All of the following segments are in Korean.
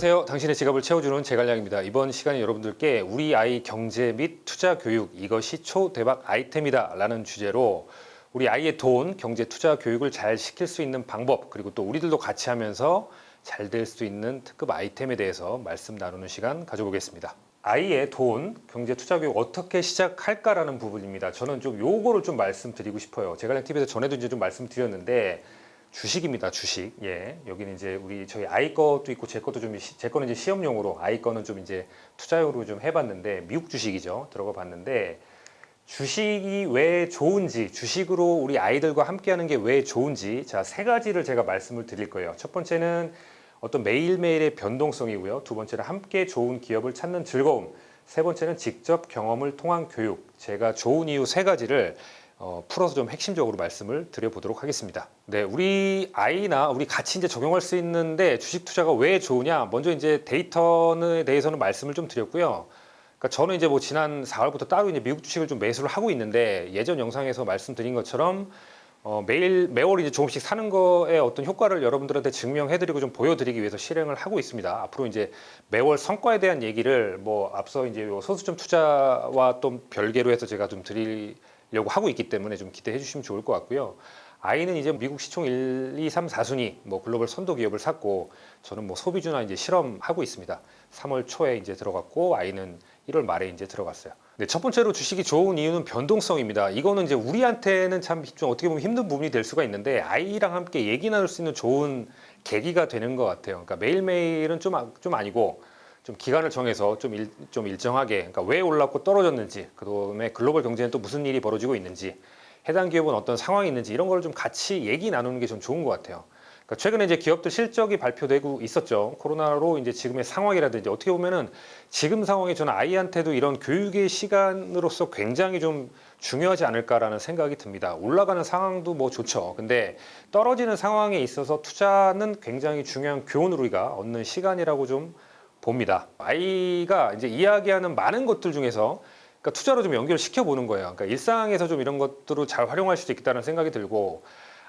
안녕하세요. 당신의 지갑을 채워주는 제갈량입니다. 이번 시간에 여러분들께 우리 아이 경제 및 투자 교육 이것이 초대박 아이템이다 라는 주제로 우리 아이의 돈, 경제, 투자 교육을 잘 시킬 수 있는 방법, 그리고 또 우리들도 같이 하면서 잘 될 수 있는 특급 아이템에 대해서 말씀 나누는 시간 가져보겠습니다. 아이의 돈, 경제, 투자 교육 어떻게 시작할까라는 부분입니다. 저는 좀 요거를 좀 말씀드리고 싶어요. 제갈량TV에서 전에도 이제 좀 말씀드렸는데 주식입니다. 주식. 예. 여기는 이제 저희 아이 것도 있고 제 것도 제 거는 이제 시험용으로, 아이 거는 좀 이제 투자용으로 좀 해봤는데, 미국 주식이죠. 들어가 봤는데, 주식이 왜 좋은지, 주식으로 우리 아이들과 함께 하는 게 왜 좋은지, 자, 세 가지를 제가 말씀을 드릴 거예요. 첫 번째는 어떤 매일매일의 변동성이고요. 두 번째는 함께 좋은 기업을 찾는 즐거움. 세 번째는 직접 경험을 통한 교육. 제가 좋은 이유 세 가지를 풀어서 좀 핵심적으로 말씀을 드려보도록 하겠습니다. 네, 우리 아이나 우리 같이 이제 적용할 수 있는데 주식 투자가 왜 좋으냐? 먼저 이제 데이터에 대해서는 말씀을 좀 드렸고요. 그러니까 저는 이제 뭐 지난 4월부터 따로 이제 미국 주식을 좀 매수를 하고 있는데, 예전 영상에서 말씀드린 것처럼 매월 이제 조금씩 사는 거에 어떤 효과를 여러분들한테 증명해드리고 좀 보여드리기 위해서 실행을 하고 있습니다. 앞으로 이제 매월 성과에 대한 얘기를 앞서 이제 소수점 투자와 또 별개로 해서 제가 좀 드리려고 하고 있기 때문에 좀 기대해 주시면 좋을 것 같고요. 아이는 이제 미국 시총 1, 2, 3, 4순위 글로벌 선도 기업을 샀고, 저는 소비주나 이제 실험하고 있습니다. 3월 초에 이제 들어갔고, 아이는 1월 말에 이제 들어갔어요. 네, 첫 번째로 주식이 좋은 이유는 변동성입니다. 이거는 이제 우리한테는 참 좀 어떻게 보면 힘든 부분이 될 수가 있는데, 아이랑 함께 얘기 나눌 수 있는 좋은 계기가 되는 것 같아요. 그러니까 매일매일은 좀 아니고, 좀 기간을 정해서 좀 일정하게, 그러니까 왜 올랐고 떨어졌는지, 그다음에 글로벌 경제는 또 무슨 일이 벌어지고 있는지, 해당 기업은 어떤 상황이 있는지, 이런 걸 좀 같이 얘기 나누는 게 좀 좋은 것 같아요. 그러니까 최근에 이제 기업들 실적이 발표되고 있었죠. 코로나로 이제 지금의 상황이라든지, 어떻게 보면은 지금 상황이 저는 아이한테도 이런 교육의 시간으로서 굉장히 좀 중요하지 않을까라는 생각이 듭니다. 올라가는 상황도 좋죠. 근데 떨어지는 상황에 있어서 투자는 굉장히 중요한 교훈으로 우리가 얻는 시간이라고 좀 봅니다. 아이가 이제 이야기하는 많은 것들 중에서, 그러니까 투자로 좀 연결시켜 보는 거예요. 그러니까 일상에서 좀 이런 것들을 잘 활용할 수도 있겠다는 생각이 들고,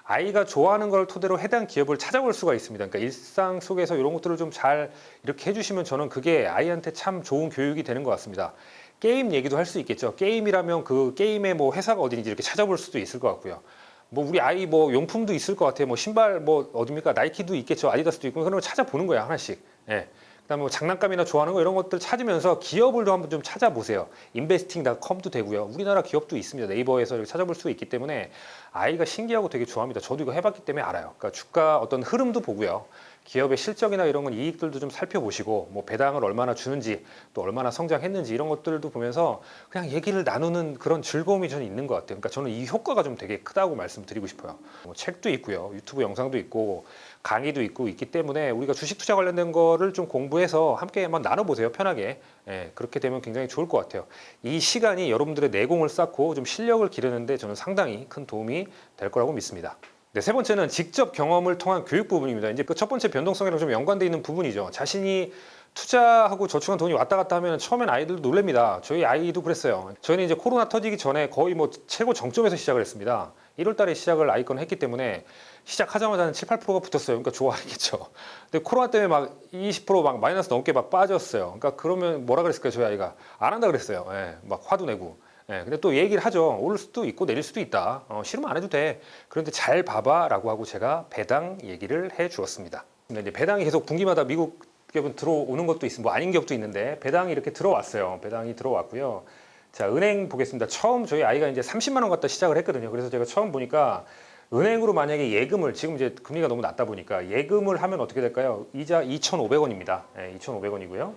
아이가 좋아하는 걸 토대로 해당 기업을 찾아볼 수가 있습니다. 그러니까 일상 속에서 이런 것들을 좀 잘 이렇게 해주시면 저는 그게 아이한테 참 좋은 교육이 되는 것 같습니다. 게임 얘기도 할 수 있겠죠. 게임이라면 그 게임의 회사가 어딘지 이렇게 찾아볼 수도 있을 것 같고요. 우리 아이 용품도 있을 것 같아요. 신발 어딥니까? 나이키도 있겠죠. 아디다스도 있고, 그런 거 찾아보는 거야, 하나씩. 예. 그다음에 장난감이나 좋아하는 거 이런 것들 찾으면서 기업을도 한번 좀 찾아보세요. investing.com도 되고요. 우리나라 기업도 있습니다. 네이버에서 이렇게 찾아볼 수가 있기 때문에 아이가 신기하고 되게 좋아합니다. 저도 이거 해봤기 때문에 알아요. 그러니까 주가 어떤 흐름도 보고요. 기업의 실적이나 이런 건 이익들도 좀 살펴보시고, 배당을 얼마나 주는지, 또 얼마나 성장했는지 이런 것들도 보면서 그냥 얘기를 나누는 그런 즐거움이 저는 있는 것 같아요. 그러니까 저는 이 효과가 좀 되게 크다고 말씀드리고 싶어요. 책도 있고요. 유튜브 영상도 있고, 강의도 있기 때문에 우리가 주식 투자 관련된 거를 좀 공부해서 함께 한번 나눠보세요. 편하게. 예, 그렇게 되면 굉장히 좋을 것 같아요. 이 시간이 여러분들의 내공을 쌓고 좀 실력을 기르는데 저는 상당히 큰 도움이 될 거라고 믿습니다. 네, 세 번째는 직접 경험을 통한 교육 부분입니다. 이제 그 첫 번째 변동성이랑 좀 연관되어 있는 부분이죠. 자신이 투자하고 저축한 돈이 왔다 갔다 하면 처음엔 아이들도 놀랍니다. 저희 아이도 그랬어요. 저희는 이제 코로나 터지기 전에 거의 최고 정점에서 시작을 했습니다. 1월 달에 시작을 아이 건 했기 때문에 시작하자마자 7, 8%가 붙었어요. 그러니까 좋아하겠죠. 근데 코로나 때문에 20% 마이너스 넘게 빠졌어요. 그러니까 그러면 뭐라 그랬을까요? 저희 아이가 안 한다 그랬어요. 예, 화도 내고. 예, 근데 또 얘기를 하죠. 오를 수도 있고 내릴 수도 있다. 싫으면 안 해도 돼. 그런데 잘 봐봐 라고 하고 제가 배당 얘기를 해 주었습니다. 근데 이제 배당이 계속 분기마다 미국 기업은 들어오는 것도 있고, 아닌 기업도 있는데, 배당이 이렇게 들어왔어요. 배당이 들어왔고요. 자, 은행 보겠습니다. 처음 저희 아이가 이제 30만 원 갖다 시작을 했거든요. 그래서 제가 처음 보니까 은행으로 만약에 예금을, 지금 이제 금리가 너무 낮다 보니까 예금을 하면 어떻게 될까요? 이자 2,500원입니다. 네, 2,500원이고요.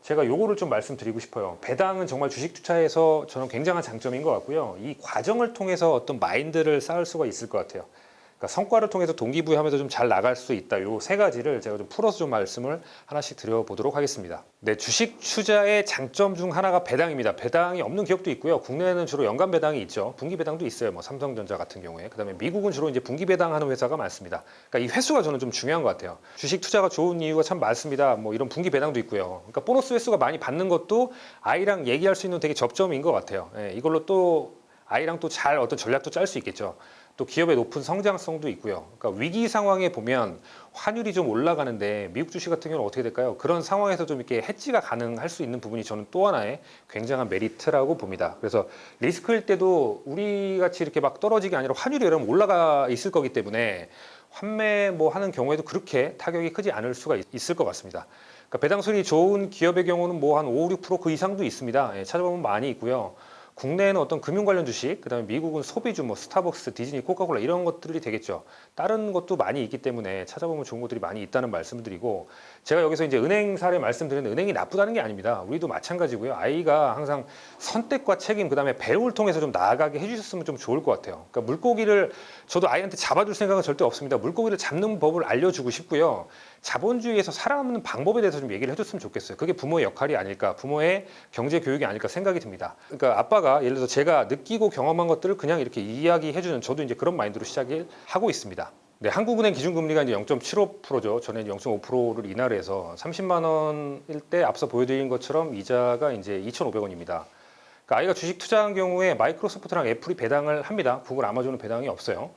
제가 요거를 좀 말씀드리고 싶어요. 배당은 정말 주식 투자에서 저는 굉장한 장점인 것 같고요. 이 과정을 통해서 어떤 마인드를 쌓을 수가 있을 것 같아요. 그러니까 성과를 통해서 동기부여하면서 좀 잘 나갈 수 있다. 요 세 가지를 제가 좀 풀어서 좀 말씀을 하나씩 드려보도록 하겠습니다. 네, 주식 투자의 장점 중 하나가 배당입니다. 배당이 없는 기업도 있고요. 국내에는 주로 연간 배당이 있죠. 분기 배당도 있어요. 삼성전자 같은 경우에. 그다음에 미국은 주로 이제 분기 배당하는 회사가 많습니다. 그러니까 이 횟수가 저는 좀 중요한 것 같아요. 주식 투자가 좋은 이유가 참 많습니다. 이런 분기 배당도 있고요. 그러니까 보너스 횟수가 많이 받는 것도 아이랑 얘기할 수 있는 되게 접점인 것 같아요. 예, 이걸로 또 아이랑 또 잘 어떤 전략도 짤 수 있겠죠. 또 기업의 높은 성장성도 있고요. 그러니까 위기 상황에 보면 환율이 좀 올라가는데 미국 주식 같은 경우는 어떻게 될까요? 그런 상황에서 좀 이렇게 해지가 가능할 수 있는 부분이 저는 또 하나의 굉장한 메리트라고 봅니다. 그래서 리스크일 때도 우리 같이 이렇게 막 떨어지게 아니라 환율이 여러분 올라가 있을 거기 때문에 환매 뭐 하는 경우에도 그렇게 타격이 크지 않을 수가 있을 것 같습니다. 그러니까 배당 수익이 좋은 기업의 경우는 뭐 한 5, 6%그 이상도 있습니다. 예, 찾아보면 많이 있고요. 국내에는 어떤 금융 관련 주식, 그다음에 미국은 소비주, 뭐 스타벅스, 디즈니, 코카콜라 이런 것들이 되겠죠. 다른 것도 많이 있기 때문에 찾아보면 좋은 것들이 많이 있다는 말씀을 드리고, 제가 여기서 이제 은행 사례 말씀드리는 은행이 나쁘다는 게 아닙니다. 우리도 마찬가지고요. 아이가 항상 선택과 책임, 그다음에 배움을 통해서 좀 나아가게 해주셨으면 좀 좋을 것 같아요. 그러니까 물고기를 저도 아이한테 잡아줄 생각은 절대 없습니다. 물고기를 잡는 법을 알려주고 싶고요. 자본주의에서 살아남는 방법에 대해서 좀 얘기를 해줬으면 좋겠어요. 그게 부모의 역할이 아닐까, 부모의 경제 교육이 아닐까 생각이 듭니다. 그러니까 아빠가 예를 들어서 제가 느끼고 경험한 것들을 그냥 이렇게 이야기해주는, 저도 이제 그런 마인드로 시작을 하고 있습니다. 네, 한국은행 기준금리가 이제 0.75%죠. 전에 0.5%를 인하를 해서 30만 원일 때 앞서 보여드린 것처럼 이자가 이제 2,500원입니다. 그러니까 아이가 주식 투자한 경우에 마이크로소프트랑 애플이 배당을 합니다. 구글, 아마존은 배당이 없어요.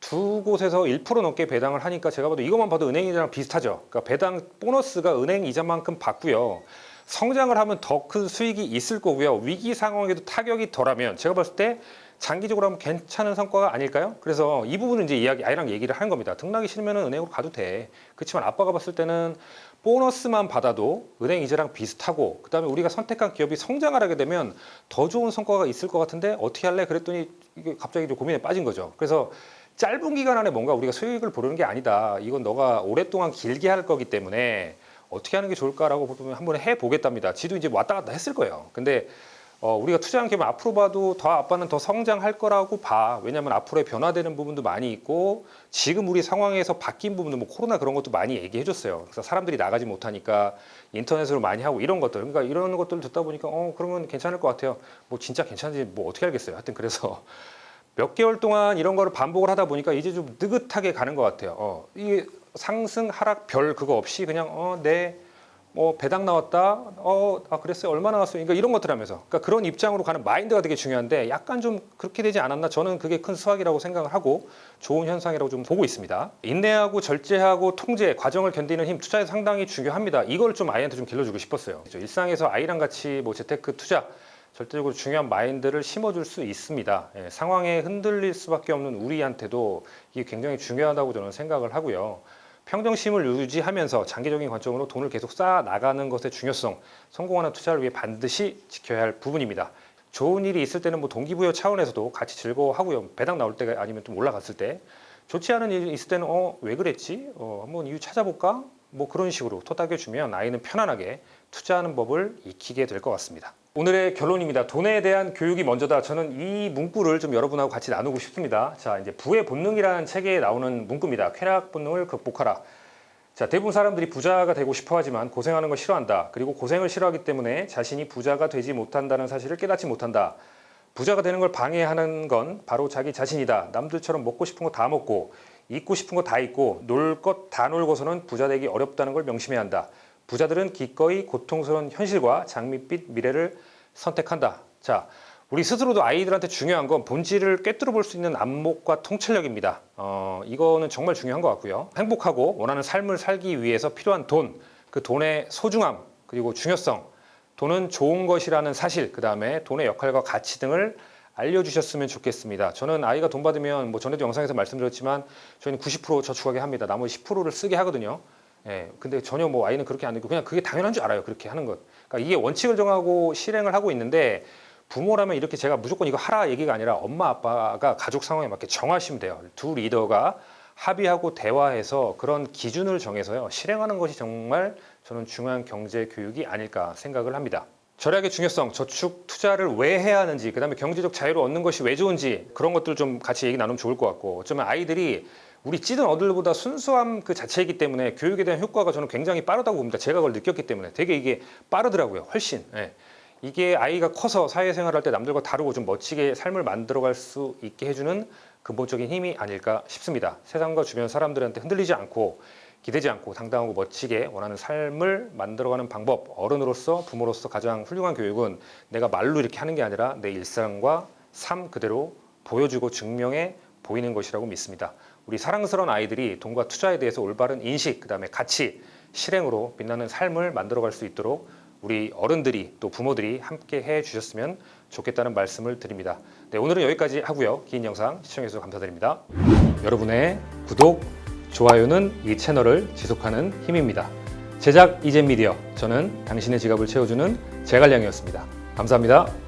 두 곳에서 1% 넘게 배당을 하니까 제가 봐도 이것만 봐도 은행 이자랑 비슷하죠. 그러니까 배당 보너스가 은행 이자만큼 받고요. 성장을 하면 더 큰 수익이 있을 거고요. 위기 상황에도 타격이 덜하면 제가 봤을 때 장기적으로 하면 괜찮은 성과가 아닐까요? 그래서 이 부분은 이제 아이랑 얘기를 하는 겁니다. 등락이 싫으면 은행으로 가도 돼. 그렇지만 아빠가 봤을 때는 보너스만 받아도 은행 이자랑 비슷하고, 그다음에 우리가 선택한 기업이 성장을 하게 되면 더 좋은 성과가 있을 것 같은데 어떻게 할래? 그랬더니 이게 갑자기 좀 고민에 빠진 거죠. 그래서 짧은 기간 안에 뭔가 우리가 수익을 보려는 게 아니다. 이건 너가 오랫동안 길게 할 거기 때문에 어떻게 하는 게 좋을까라고 보면 한번 해보겠답니다. 지도 이제 왔다 갔다 했을 거예요. 근데 우리가 투자한 기업 앞으로 봐도 아빠는 더 성장할 거라고 봐. 왜냐하면 앞으로의 변화되는 부분도 많이 있고 지금 우리 상황에서 바뀐 부분도 뭐 코로나 그런 것도 많이 얘기해 줬어요. 그래서 사람들이 나가지 못하니까 인터넷으로 많이 하고 이런 것들. 그러니까 이런 것들을 듣다 보니까 그러면 괜찮을 것 같아요. 뭐 진짜 괜찮은지 뭐 어떻게 알겠어요. 하여튼 그래서 몇 개월 동안 이런 거를 반복을 하다 보니까 이제 좀 느긋하게 가는 것 같아요. 이게 상승, 하락, 별 그거 없이 그냥 네, 배당 나왔다. 그랬어요. 얼마 나왔어요? 그러니까 이런 것들 하면서. 그러니까 그런 입장으로 가는 마인드가 되게 중요한데 약간 좀 그렇게 되지 않았나? 저는 그게 큰 수확이라고 생각을 하고 좋은 현상이라고 좀 보고 있습니다. 인내하고 절제하고 통제, 과정을 견디는 힘, 투자에 상당히 중요합니다. 이걸 좀 아이한테 좀 길러주고 싶었어요. 일상에서 아이랑 같이 뭐 재테크 투자, 절대적으로 중요한 마인드를 심어줄 수 있습니다. 상황에 흔들릴 수밖에 없는 우리한테도 이게 굉장히 중요하다고 저는 생각을 하고요. 평정심을 유지하면서 장기적인 관점으로 돈을 계속 쌓아 나가는 것의 중요성, 성공하는 투자를 위해 반드시 지켜야 할 부분입니다. 좋은 일이 있을 때는 뭐 동기부여 차원에서도 같이 즐거워하고요. 배당 나올 때가 아니면 좀 올라갔을 때, 좋지 않은 일이 있을 때는 왜 그랬지? 한번 이유 찾아볼까? 뭐 그런 식으로 토닥여주면 아이는 편안하게 투자하는 법을 익히게 될 것 같습니다. 오늘의 결론입니다. 돈에 대한 교육이 먼저다. 저는 이 문구를 좀 여러분하고 같이 나누고 싶습니다. 자, 이제 부의 본능이라는 책에 나오는 문구입니다. 쾌락 본능을 극복하라. 자, 대부분 사람들이 부자가 되고 싶어 하지만 고생하는 걸 싫어한다. 그리고 고생을 싫어하기 때문에 자신이 부자가 되지 못한다는 사실을 깨닫지 못한다. 부자가 되는 걸 방해하는 건 바로 자기 자신이다. 남들처럼 먹고 싶은 거 다 먹고 입고 싶은 거 다 입고 놀 것 다 놀고서는 부자 되기 어렵다는 걸 명심해야 한다. 부자들은 기꺼이 고통스러운 현실과 장밋빛 미래를 선택한다. 자, 우리 스스로도 아이들한테 중요한 건 본질을 꿰뚫어 볼 수 있는 안목과 통찰력입니다. 이거는 정말 중요한 것 같고요. 행복하고 원하는 삶을 살기 위해서 필요한 돈, 그 돈의 소중함, 그리고 중요성, 돈은 좋은 것이라는 사실, 그 다음에 돈의 역할과 가치 등을 알려주셨으면 좋겠습니다. 저는 아이가 돈 받으면 뭐 전에도 영상에서 말씀드렸지만 저희는 90% 저축하게 합니다. 나머지 10%를 쓰게 하거든요. 근데 전혀 뭐 아이는 그렇게 안 되고 그냥 그게 당연한 줄 알아요. 그렇게 하는 것. 그러니까 이게 원칙을 정하고 실행을 하고 있는데 부모라면 이렇게 제가 무조건 이거 하라 얘기가 아니라 엄마 아빠가 가족 상황에 맞게 정하시면 돼요. 두 리더가 합의하고 대화해서 그런 기준을 정해서요. 실행하는 것이 정말 저는 중요한 경제 교육이 아닐까 생각을 합니다. 절약의 중요성, 저축, 투자를 왜 해야 하는지, 그다음에 경제적 자유를 얻는 것이 왜 좋은지 그런 것들 좀 같이 얘기 나누면 좋을 것 같고, 어쩌면 아이들이 우리 찌든 어들보다 순수함 그 자체이기 때문에 교육에 대한 효과가 저는 굉장히 빠르다고 봅니다. 제가 그걸 느꼈기 때문에 되게 이게 빠르더라고요. 훨씬. 이게 아이가 커서 사회생활할 때 남들과 다르고 좀 멋지게 삶을 만들어갈 수 있게 해주는 근본적인 힘이 아닐까 싶습니다. 세상과 주변 사람들한테 흔들리지 않고 기대지 않고 당당하고 멋지게 원하는 삶을 만들어가는 방법, 어른으로서 부모로서 가장 훌륭한 교육은 내가 말로 이렇게 하는 게 아니라 내 일상과 삶 그대로 보여주고 증명해 보이는 것이라고 믿습니다. 우리 사랑스러운 아이들이 돈과 투자에 대해서 올바른 인식, 그다음에 가치, 실행으로 빛나는 삶을 만들어갈 수 있도록 우리 어른들이 또 부모들이 함께 해주셨으면 좋겠다는 말씀을 드립니다. 네, 오늘은 여기까지 하고요. 긴 영상 시청해주셔서 감사드립니다. 여러분의 구독, 좋아요는 이 채널을 지속하는 힘입니다. 제작 이젠 미디어, 저는 당신의 지갑을 채워주는 제갈량이었습니다. 감사합니다.